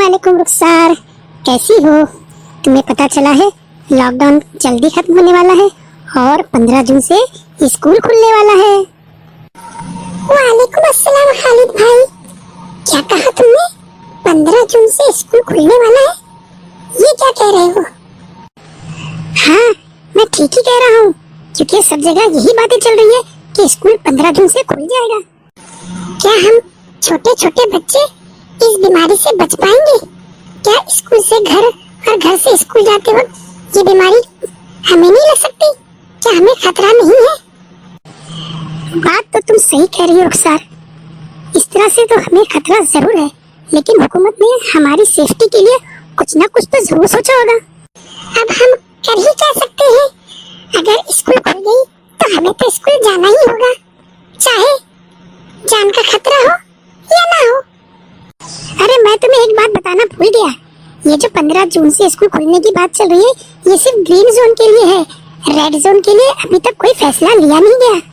वालेकुम रुखसार, कैसी हो? तुम्हें पता चला है लॉकडाउन जल्दी खत्म होने वाला है और 15 जून से स्कूल खुलने वाला है। वालेकुम अस्सलाम खालिद भाई, क्या कहा तुमने? 15 जून से स्कूल खुलने वाला है? ये क्या कह रहे हो? हाँ, मैं ठीक ही कह रहा हूँ, क्योंकि सब जगह यही बातें चल रही है कि स्कूल 15 जून से खुल जाएगा। क्या हम छोटे छोटे बच्चे इस बीमारी से बच पाएंगे? क्या स्कूल से घर और घर से स्कूल जाते वक्त ये बीमारी हमें नहीं लग सकती? क्या हमें खतरा नहीं है? बात तो तुम सही कह रही हो रुखसार, इस तरह से तो हमें खतरा जरूर है, लेकिन हुकूमत ने हमारी सेफ्टी के लिए कुछ ना कुछ तो जरूर सोचा होगा। अब हम कर ही क्या सकते हैं? अगर स्कूल खुल गई तो हमें तो स्कूल जाना ही होगा, चाहे जान का खतरा हो या ना हो। अरे मैं तुम्हें एक बात बताना भूल गया, ये जो 15 जून से स्कूल खुलने की बात चल रही है, ये सिर्फ ग्रीन जोन के लिए है। रेड जोन के लिए अभी तक कोई फैसला लिया नहीं गया।